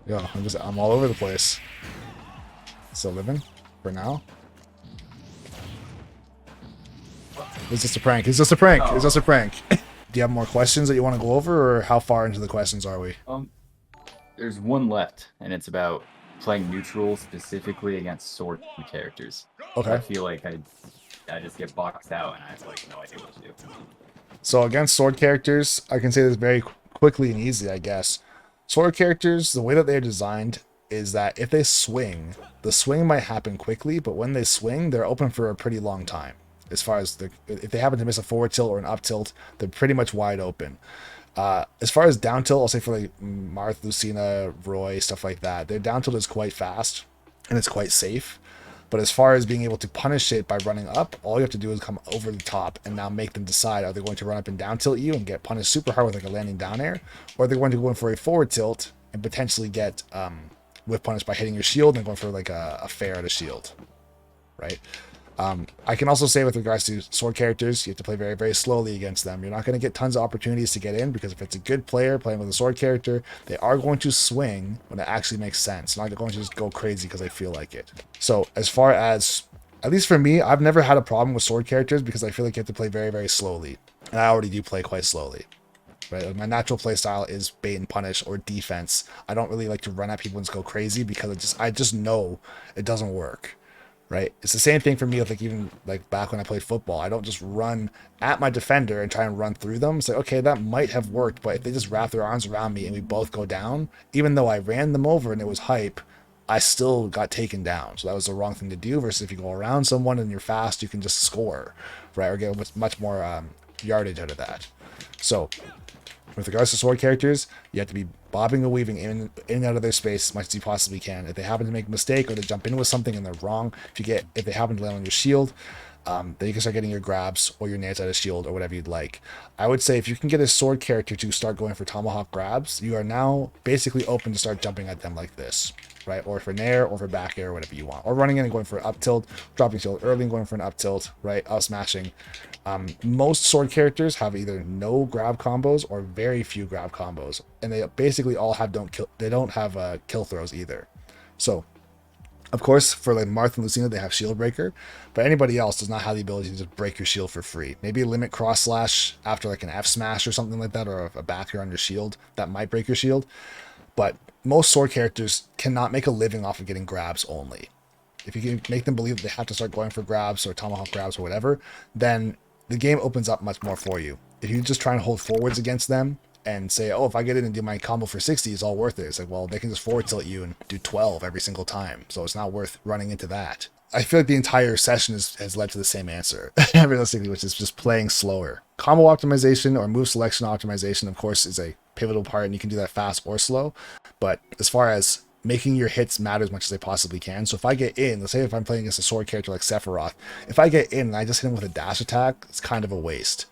Yo, I'm all over the place. Still living for now. It's just a prank. It's just a prank. It's just a Oh, prank. Do you have more questions that you want to go over, or how far into the questions are we? um, there's one left, and it's about playing neutral specifically against sword characters. Because I Okay. feel like I just get boxed out and I have like no idea what to do. So against sword characters, I can say this very quickly and easy, I guess. Sword characters, the way that they're designed is that if they swing, the swing might happen quickly, but when they swing, they're open for a pretty long time. As far as if they happen to miss a forward tilt or an up tilt, they're pretty much wide open. As far as down tilt, I'll say for like Marth, Lucina, Roy, stuff like that, their down tilt is quite fast and it's quite safe. But as far as being able to punish it by running up, all you have to do is come over the top and now make them decide, are they going to run up and down tilt you and get punished super hard with like a landing down air, or are they going to go in for a forward tilt and potentially get whiff punished by hitting your shield and going for like a fair at a shield, right? I can also say with regards to sword characters, you have to play very, very slowly against them. You're not going to get tons of opportunities to get in because if it's a good player playing with a sword character, they are going to swing when it actually makes sense. They're not going to just go crazy because they feel like it. So as far as, at least for me, I've never had a problem with sword characters because I feel like you have to play very, very slowly. And I already do play quite slowly. Right? My natural play style is bait and punish or defense. I don't really like to run at people and just go crazy because I just know it doesn't work, right? It's the same thing for me with like even like back when I played football. I don't just run at my defender and try and run through them. It's like, okay, that might have worked, but if they just wrap their arms around me and we both go down, even though I ran them over and it was hype, I still got taken down. So that was the wrong thing to do. Versus if you go around someone and you're fast, you can just score, right? Or get much more yardage out of that. So with regards to sword characters, you have to be bobbing and weaving in and out of their space as much as you possibly can. If they happen to make a mistake or they jump in with something and they're wrong, if they happen to land on your shield, then you can start getting your grabs or your nades out of shield or whatever you'd like. I would say if you can get a sword character to start going for tomahawk grabs, you are now basically open to start jumping at them like this, right? Or for nair or for back air or whatever you want. Or running in and going for an up tilt, dropping shield early and going for an up tilt, right? Out smashing. Most sword characters have either no grab combos or very few grab combos, and they basically all have they don't have kill throws either. So of course, for like Marth and Lucina, they have Shield Breaker, but anybody else does not have the ability to just break your shield for free. Maybe a limit cross slash after like an F smash or something like that, or a backer on your shield that might break your shield. But most sword characters cannot make a living off of getting grabs only. If you can make them believe that they have to start going for grabs or tomahawk grabs or whatever, then the game opens up much more for you. If you just try and hold forwards against them and say, oh, if I get in and do my combo for 60, it's all worth it. It's like, well, they can just forward tilt you and do 12 every single time. So it's not worth running into that. I feel like the entire session has led to the same answer, realistically, which is just playing slower. Combo optimization or move selection optimization, of course, is a pivotal part, and you can do that fast or slow. But as far as making your hits matter as much as they possibly can. So if I get in, let's say if I'm playing against a sword character like Sephiroth, if I get in and I just hit him with a dash attack, it's kind of a waste,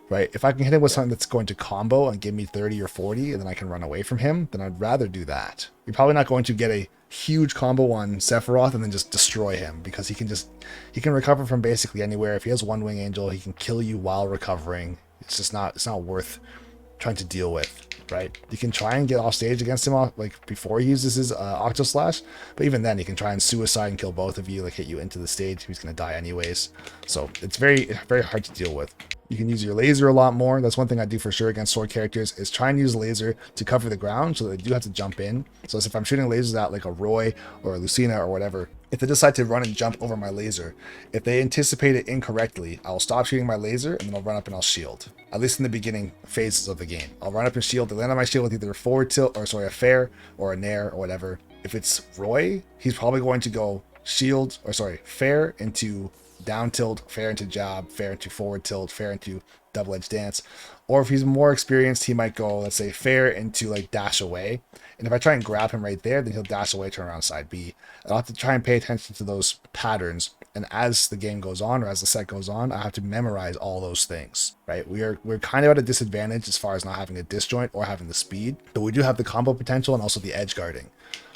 right? If I can hit him with Yeah. something that's going to combo and give me 30 or 40 and then I can run away from him, then I'd rather do that. You're probably not going to get a huge combo on Sephiroth and then just destroy him because he can recover from basically anywhere. If he has one wing angel, he can kill you while recovering. It's not worth trying to deal with, right? You can try and get off stage against him like before he uses his Octo Slash, but even then he can try and suicide and kill both of you, like hit you into the stage. He's gonna die anyways. So it's very, very hard to deal with. You can use your laser a lot more. That's one thing I do for sure against sword characters is try and use laser to cover the ground so they do have to jump in. So if I'm shooting lasers at like a Roy or a Lucina or whatever, if they decide to run and jump over my laser, if they anticipate it incorrectly, I'll stop shooting my laser and then I'll run up and I'll shield. At least in the beginning phases of the game. I'll run up and shield. They land on my shield with either a forward tilt or sorry, a fair or a nair or whatever. If it's Roy, he's probably going to go shield or sorry, fair into down tilt, fair into jab, fair into forward tilt, fair into double edge dance. Or if he's more experienced, he might go, let's say, fair into like dash away. And if I try and grab him right there, then he'll dash away, turn around side B. I'll have to try and pay attention to those patterns. And as the game goes on, or as the set goes on, I have to memorize all those things, right? We're kind of at a disadvantage as far as not having a disjoint or having the speed, but we do have the combo potential and also the edge guarding.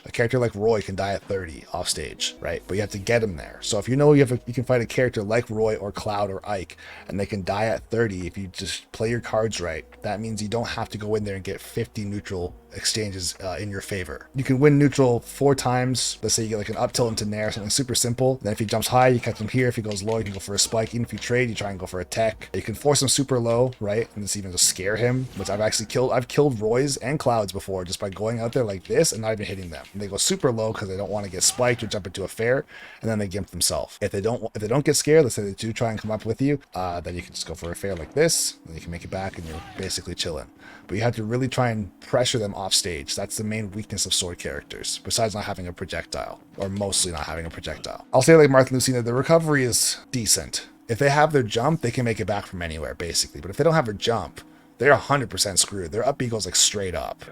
A character like Roy can die at 30 off stage, right? But you have to get him there. So if you know you can fight a character like Roy or Cloud or Ike, and they can die at 30 if you just play your cards right, that means you don't have to go in there and get 50 neutral exchanges in your favor. You can win neutral 4 times. Let's say you get like an up tilt into Nair, something super simple. Then if he jumps high, you catch him here. If he goes low, you can go for a spike. Even if you trade, you try and go for a tech. You can force him super low, right? And this even just scare him, which I've killed Roy's and Clouds before just by going out there like this and not even hitting them. And they go super low because they don't want to get spiked or jump into a fair, and then they gimp themselves. If they don't get scared, let's say they do try and come up with you, then you can just go for a fair like this, and you can make it back and you're basically chilling. But you have to really try and pressure them off stage. That's the main weakness of sword characters, besides not having a projectile, or mostly not having a projectile. I'll say like Martha and Lucina, the recovery is decent. If they have their jump, they can make it back from anywhere, basically. But if they don't have a jump, they're 100% screwed. Their up B goes like straight up.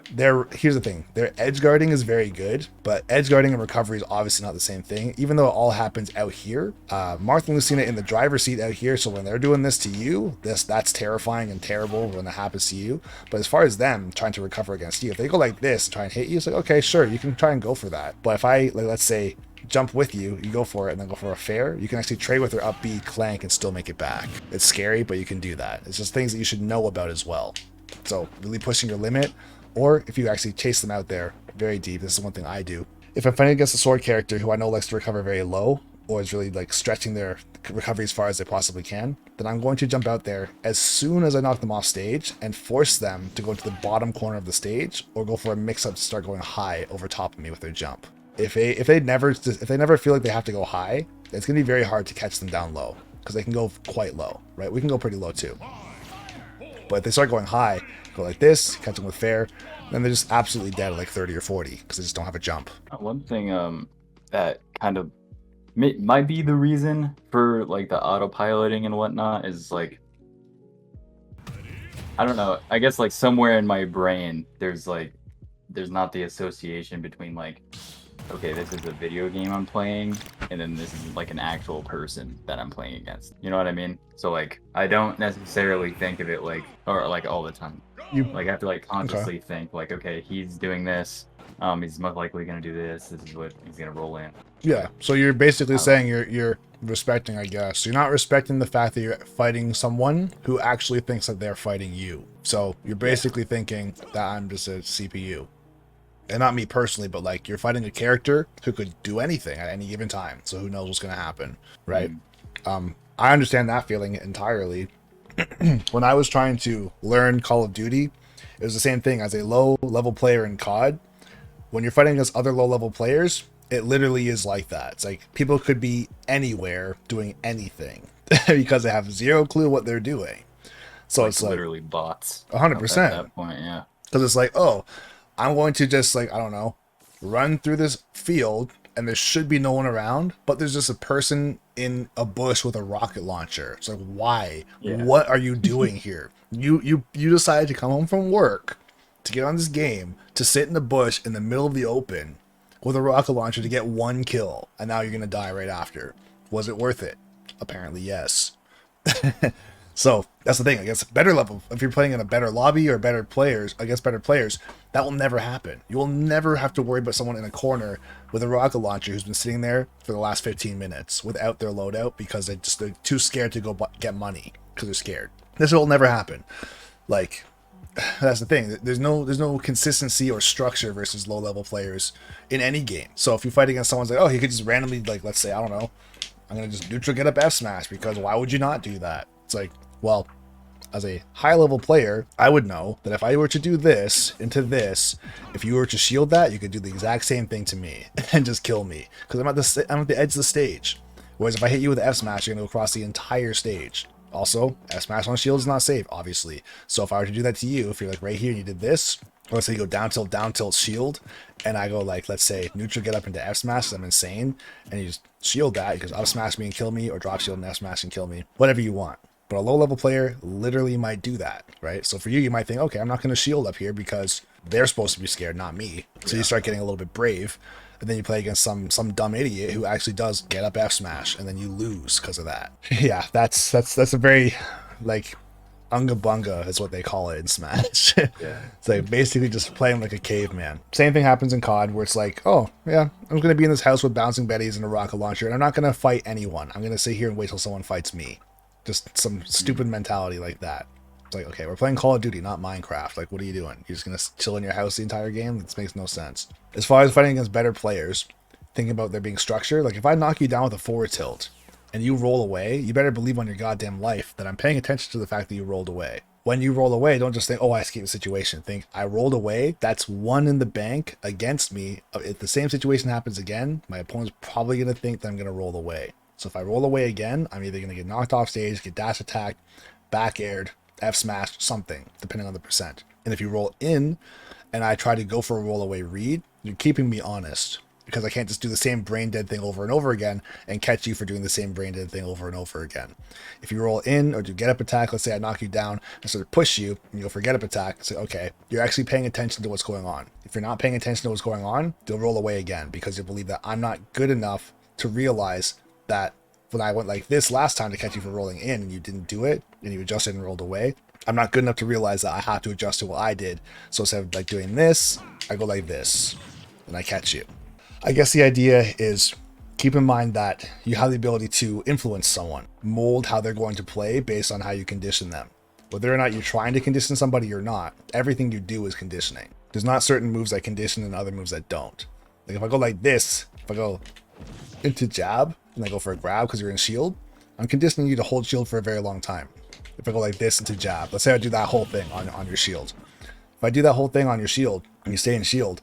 Here's the thing. Their edge guarding is very good, but edge guarding and recovery is obviously not the same thing, even though it all happens out here. Martha and Lucina in the driver's seat out here, so when they're doing this to you, that's terrifying and terrible when it happens to you. But as far as them trying to recover against you, if they go like this and try and hit you, it's like, okay, sure, you can try and go for that. But if I, like, let's say, jump with you, you go for it, and then go for a fair, you can actually trade with their up B, clank, and still make it back. It's scary, but you can do that. It's just things that you should know about as well. So really pushing your limit, or if you actually chase them out there very deep, this is one thing I do. If I'm fighting against a sword character who I know likes to recover very low, or is really like stretching their recovery as far as they possibly can, then I'm going to jump out there as soon as I knock them off stage and force them to go to the bottom corner of the stage, or go for a mix-up to start going high over top of me with their jump. If they never feel like they have to go high, it's going to be very hard to catch them down low, because they can go quite low, right? We can go pretty low too. But if they start going high, go like this, catch them with fair, then they're just absolutely dead at like 30 or 40 because they just don't have a jump. One thing that kind of might be the reason for like the autopiloting and whatnot is like, I don't know, I guess like somewhere in my brain there's not the association between like, okay, this is a video game I'm playing, and then this is like an actual person that I'm playing against. You know what I mean? So like, I don't necessarily think of it like, or like all the time. I have to like consciously think like, okay, he's doing this. He's most likely gonna do this. This is what he's gonna roll in. Yeah. So you're basically saying you're respecting, I guess. You're not respecting the fact that you're fighting someone who actually thinks that they're fighting you. So you're basically thinking that I'm just a CPU. And not me personally, but like you're fighting a character who could do anything at any given time. So who knows what's going to happen, right? I understand that feeling entirely. When I was trying to learn Call of Duty, it was the same thing. As a low-level player in COD, when you're fighting against other low-level players, it literally is like that. It's like people could be anywhere doing anything because they have zero clue what they're doing. So it's like literally bots. 100%. At that point, yeah. Because it's like, oh, I'm going to just, like, I don't know, run through this field, and there should be no one around, but there's just a person in a bush with a rocket launcher. It's like, why? Yeah. What are you doing here? You decided to come home from work to get on this game, to sit in the bush in the middle of the open with a rocket launcher to get 1 kill, and now you're going to die right after. Was it worth it? Apparently, yes. So that's the thing. I guess better level, if you're playing in a better lobby or better players against better players, that will never happen. You will never have to worry about someone in a corner with a rocket launcher who's been sitting there for the last 15 minutes without their loadout because they're too scared to go get money because they're scared. This will never happen. Like, that's the thing. There's no consistency or structure versus low level players in any game. So if you fight against someone's like, oh, he could just randomly, like, let's say, I don't know, I'm gonna just neutral get up F smash, because why would you not do that? It's like, well, as a high-level player, I would know that if I were to do this into this, if you were to shield that, you could do the exact same thing to me and just kill me, because I'm at the edge of the stage. Whereas if I hit you with F smash, you're gonna go across the entire stage. Also, F smash on shield is not safe, obviously. So if I were to do that to you, if you're like right here and you did this, or let's say you go down tilt shield, and I go like, let's say neutral get up into F smash, I'm insane, and you just shield that, because up smash me and kill me, or drop shield and F smash and kill me, whatever you want. But a low-level player literally might do that, right? So for you, you might think, okay, I'm not going to shield up here because they're supposed to be scared, not me. So you start getting a little bit brave, and then you play against some dumb idiot who actually does get up F smash, and then you lose because of that. Yeah, that's a very, like, Unga bunga is what they call it in Smash. Yeah. It's like basically just playing like a caveman. Same thing happens in COD where it's like, oh yeah, I'm gonna be in this house with bouncing betties and a rocket launcher, and I'm not gonna fight anyone. I'm gonna sit here and wait till someone fights me. Just some stupid mentality like that. It's like, okay, we're playing Call of Duty, not Minecraft. Like, what are you doing? You're just gonna chill in your house the entire game? This makes no sense. As far as fighting against better players, thinking about there being structure, like if I knock you down with a forward tilt and you roll away, you better believe on your goddamn life that I'm paying attention to the fact that you rolled away. When you roll away, don't just think, oh, I escaped the situation. Think, I rolled away. That's one in the bank against me. If the same situation happens again, my opponent's probably going to think that I'm going to roll away. So if I roll away again, I'm either going to get knocked off stage, get dash attacked, back aired, F smashed, something, depending on the percent. And if you roll in and I try to go for a roll away read, you're keeping me honest. Because I can't just do the same brain dead thing over and over again and catch you for doing the same brain dead thing over and over again. If you roll in or do get up attack, let's say I knock you down and sort of push you and you'll forget up attack, say, okay, you're actually paying attention to what's going on. If you're not paying attention to what's going on, you'll roll away again because you believe that I'm not good enough to realize that when I went like this last time to catch you for rolling in and you didn't do it and you adjusted and rolled away, I'm not good enough to realize that I have to adjust to what I did. So instead of like doing this, I go like this and I catch you. I guess the idea is keep in mind that you have the ability to influence someone, mold how they're going to play based on how you condition them. Whether or not you're trying to condition somebody or not, everything you do is conditioning. There's not certain moves that condition and other moves that don't. Like if I go like this, if I go into jab and I go for a grab because you're in shield, I'm conditioning you to hold shield for a very long time. If I go like this into jab, let's say I do that whole thing on your shield. If I do that whole thing on your shield and you stay in shield,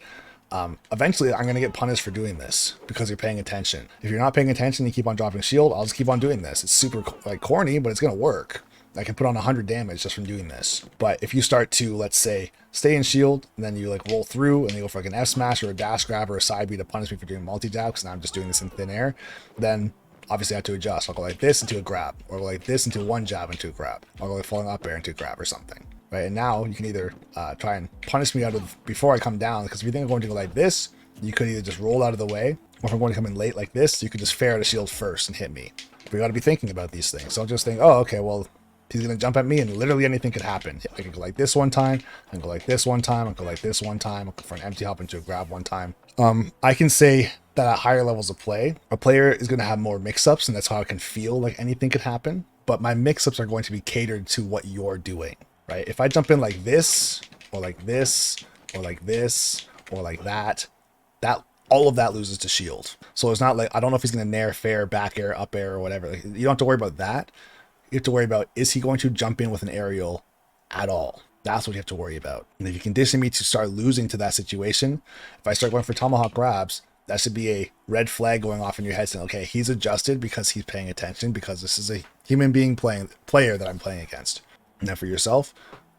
eventually I'm going to get punished for doing this because you're paying attention. If you're not paying attention and you keep on dropping shield, I'll just keep on doing this. It's super like corny, but it's going to work. I can put on 100 damage just from doing this. But if you start to, let's say, stay in shield, and then you like roll through and you go for like an F smash or a dash grab or a side B to punish me for doing multi-jab, because now I'm just doing this in thin air, then obviously I have to adjust. I'll go like this into a grab, or go like this into one jab into a grab. I'll go like falling up air into a grab or something. Right, and now you can either try and punish me out of before I come down, because if you think I'm going to go like this, you could either just roll out of the way, or if I'm going to come in late like this, you could just fair out a shield first and hit me. But you got to be thinking about these things. Don't just think, oh, okay, well, he's going to jump at me, and literally anything could happen. I can go like this one time, I can go like this one time, I can go like this one time, I can go for an empty hop into a grab one time. I can say that at higher levels of play, a player is going to have more mix-ups, and that's how it can feel like anything could happen. But my mix-ups are going to be catered to what you're doing. Right? If I jump in like this, or like this, or like this, or like that all of that loses to shield. So it's not like, I don't know if he's going to nair, fair, back air, up air, or whatever. Like, you don't have to worry about that. You have to worry about, is he going to jump in with an aerial at all? That's what you have to worry about. And if you condition me to start losing to that situation, if I start going for tomahawk grabs, that should be a red flag going off in your head saying, okay, he's adjusted because he's paying attention, because this is a human being player that I'm playing against. Now for yourself,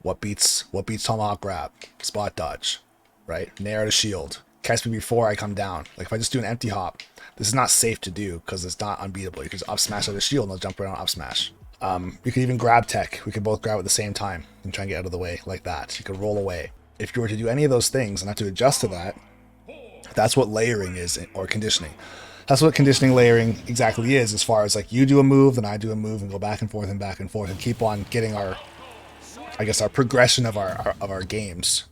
what beats tomahawk grab? Spot dodge, right? Nair to shield. Catch me before I come down. Like if I just do an empty hop, this is not safe to do because it's not unbeatable. You can just up smash out of shield and they'll jump right on up smash. You could even grab tech. We could both grab at the same time and try and get out of the way like that. You could roll away. If you were to do any of those things and have to adjust to that, that's what layering is, or conditioning. That's what conditioning layering exactly is, as far as like you do a move, then I do a move, and go back and forth and keep on getting our progression of our games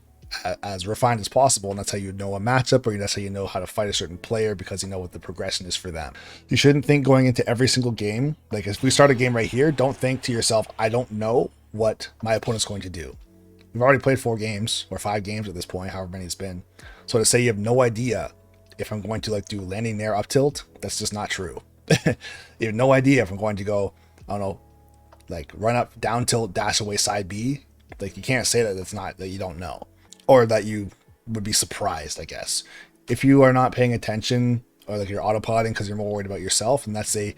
as refined as possible. And that's how you know a matchup, or that's how you know how to fight a certain player, because you know what the progression is for them. You shouldn't think going into every single game, like if we start a game right here, don't think to yourself, I don't know what my opponent's going to do. We've already played 4 games or 5 games at this point, however many it's been. So to say you have no idea if I'm going to like do landing nair up tilt, that's just not true. You have no idea if I'm going to go, I don't know, like run up, down tilt, dash away, side B. Like you can't say that you don't know, or that you would be surprised, I guess. If you are not paying attention, or like you're autopilotting because you're more worried about yourself, and that's a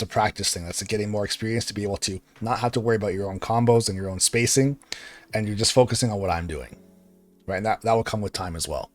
practice thing. That's getting more experience to be able to not have to worry about your own combos and your own spacing, and you're just focusing on what I'm doing. Right? And that will come with time as well.